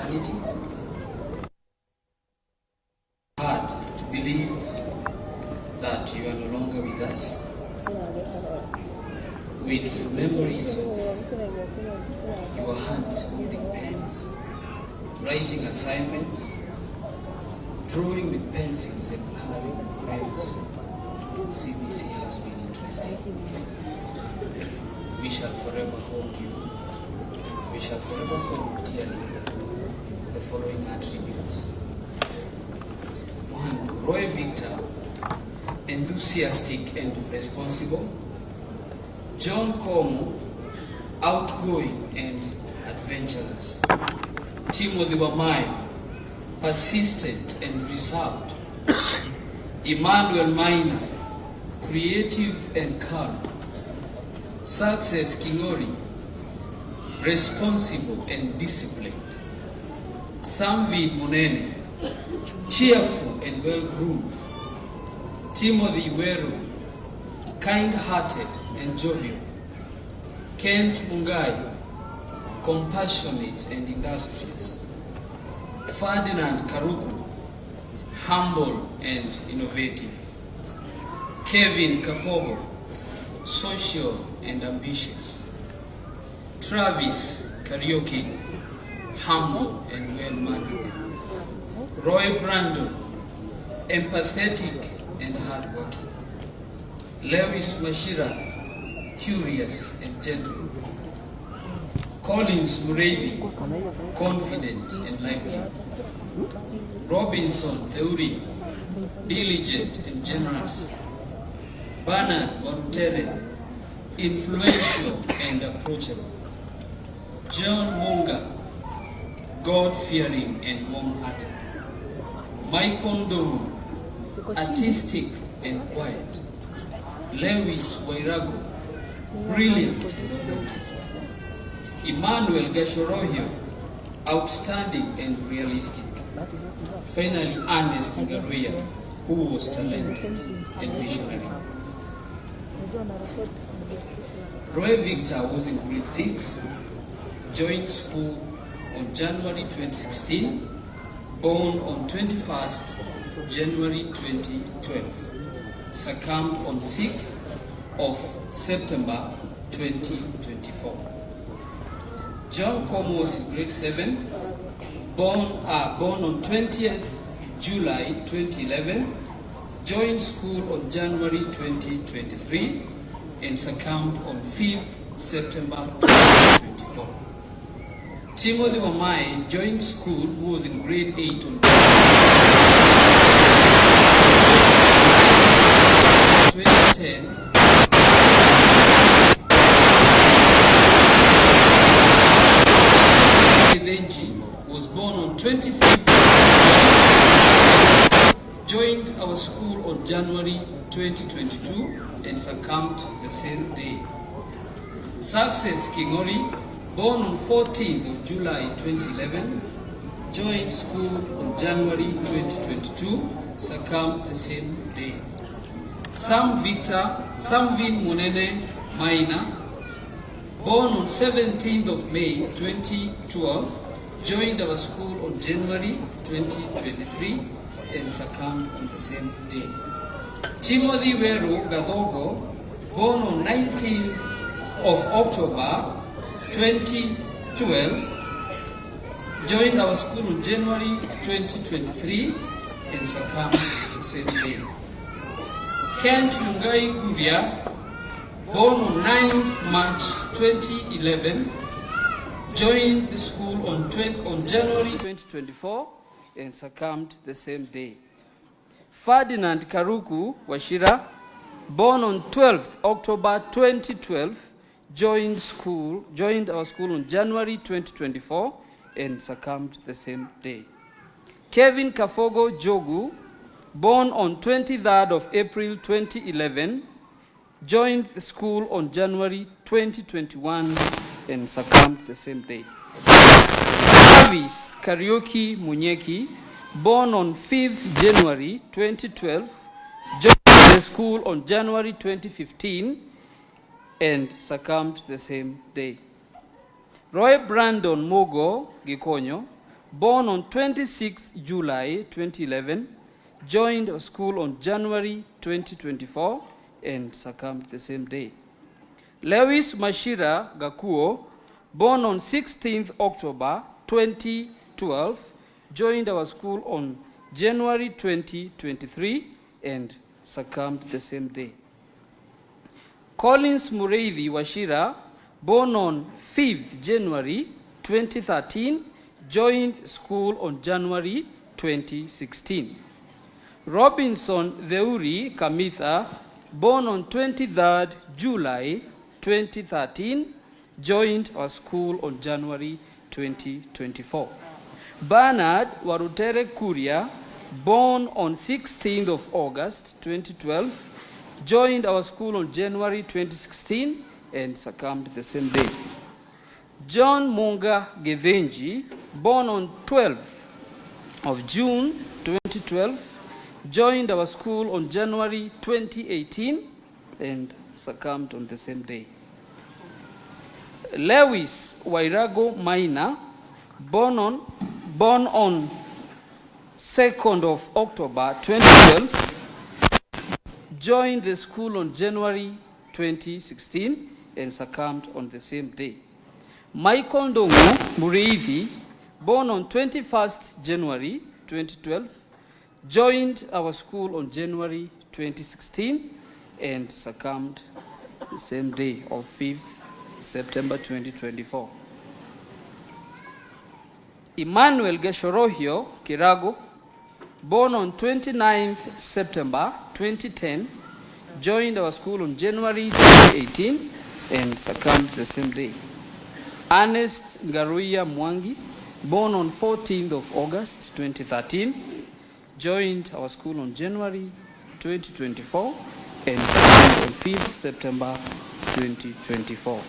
eternity. Hard to believe that you are no longer with us, with memories of your hands holding pens, writing assignments, drawing with pencils and coloring with crayons. CBC has been interesting. We shall forever hold you. We shall forever hold dearly the following attributes. 1. Roy Victor, enthusiastic and responsible. John Como, outgoing and adventurous. Timothy Wamai, persistent and reserved. Emmanuel Maina, creative and calm. Success Kingori, responsible and disciplined. Samvid Munene, cheerful and well-groomed. Timothy Weru, kind-hearted and jovial. Kent Mungai, compassionate and industrious. Ferdinand Karuku, humble and innovative. Kevin Kafogo, social and ambitious. Travis Karaoke, humble and well-mannered. Roy Brandon, empathetic and hardworking. Lewis Mashira, curious and gentle. Collins Mureithi, confident and lively. Robinson Theuri, diligent and generous. Bernard Warutere, influential and approachable. John Munga, God-fearing and warm-hearted. Michael Ndomu, artistic and quiet. Lewis Wairago, brilliant and organized. Emmanuel Gashorohio, outstanding and realistic. Finally, Ernest Garuya, who was talented and visionary. Roy Victor was in grade 6, joined school on January 2016, born on 21st January 2012, succumbed on 6th of September 2024. John Como was in grade 7, born on 20th July 2011, joined school on January 2023, and succumbed on 5th September 2024. Timothy Wamai joined school, who was in grade 8 on 2010. Renji was born on 25th. Joined our school on January 2022 and succumbed the same day. Success Kingori, born on 14th of July 2011, joined school on January 2022, succumbed the same day. Sam Victor, Samvin Munene Maina, born on 17th of May 2012, joined our school on January 2023 and succumbed on the same day. Timothy Weru Gadogo, born on 19th of October 2012, joined our school on January 2023 and succumbed the same day. Kent Mungai Kuria, born on 9th March 2011, joined the school on January 2024 and succumbed the same day. Ferdinand Karuku Washira, born on 12th October 2012, joined our school on January 2024 and succumbed the same day. Kevin Kafogo Jogu, born on 23rd of April 2011, joined the school on January 2021 and succumbed the same day. Travis Karaoke Munyeki, born on 5th January 2012, joined the school on January 2015 and succumbed the same day. Roy Brandon Mogo Gikonyo, born on 26 July 2011, joined a school on January 2024 and succumbed the same day. Lewis Mashira Gakuo, born on 16th October 2012, joined our school on January 2023 and succumbed the same day. Collins Mureithi Washira, born on 5th January 2013, joined school on January 2016. Robinson Theuri Kamitha, born on 23rd July 2013, joined our school on January 2024. Bernard Warutere Kuria, born on 16th of August 2012, joined our school on January 2016 and succumbed the same day. John Munga Gevenji, born on 12th of June 2012, joined our school on January 2018 and succumbed on the same day. Lewis Wairago Maina, born on 2nd of October 2012, joined the school on January 2016 and succumbed on the same day. Michael Ndongo Mureithi, born on 21st January 2012, joined our school on January 2016 and succumbed the same day of 5th September 2024. Emmanuel Geshorohio Kirago, born on 29th September 2010, joined our school on January 2018 and succumbed the same day. Ernest Ngaruia Mwangi, born on 14th of August 2013, joined our school on January 2024 and succumbed on 5th September 2024.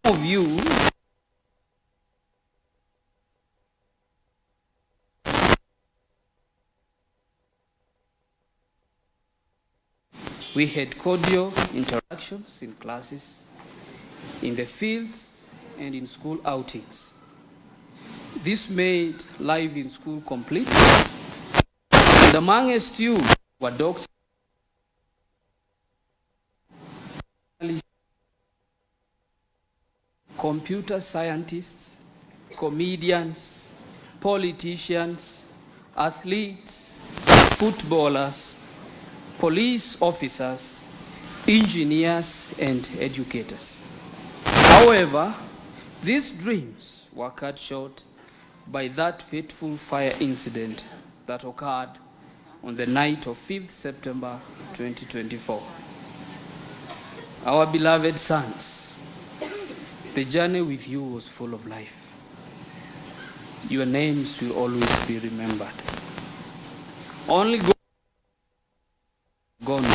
Some of you we had cordial interactions in classes, in the fields, and in school outings. This made life in school complete. And amongst you were doctors, computer scientists, comedians, politicians, athletes, footballers, police officers, engineers, and educators. However, these dreams were cut short by that fateful fire incident that occurred on the night of 5th September 2024. Our beloved sons, the journey with you was full of life. Your names will always be remembered. Only God gone.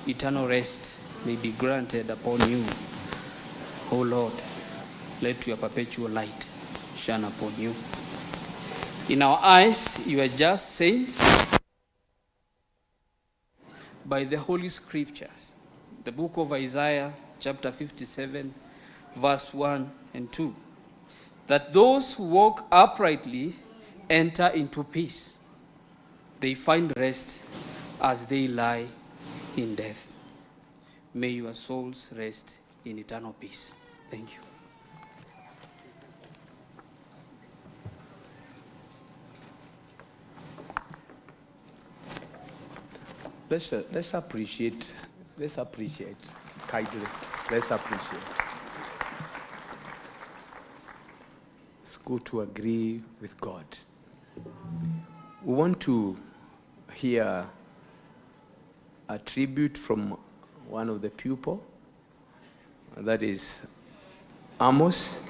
Eternal rest may be granted upon you. O Lord, let your perpetual light shine upon you. In our eyes, you are just saints by the Holy Scriptures. The book of Isaiah, chapter 57, verse 1 and 2. That those who walk uprightly enter into peace. They find rest as they lie in death. May your souls rest in eternal peace. Thank you. Let's appreciate kindly. Let's appreciate. It's good to agree with God. We want to hear a tribute from one of the pupils, that is Amos.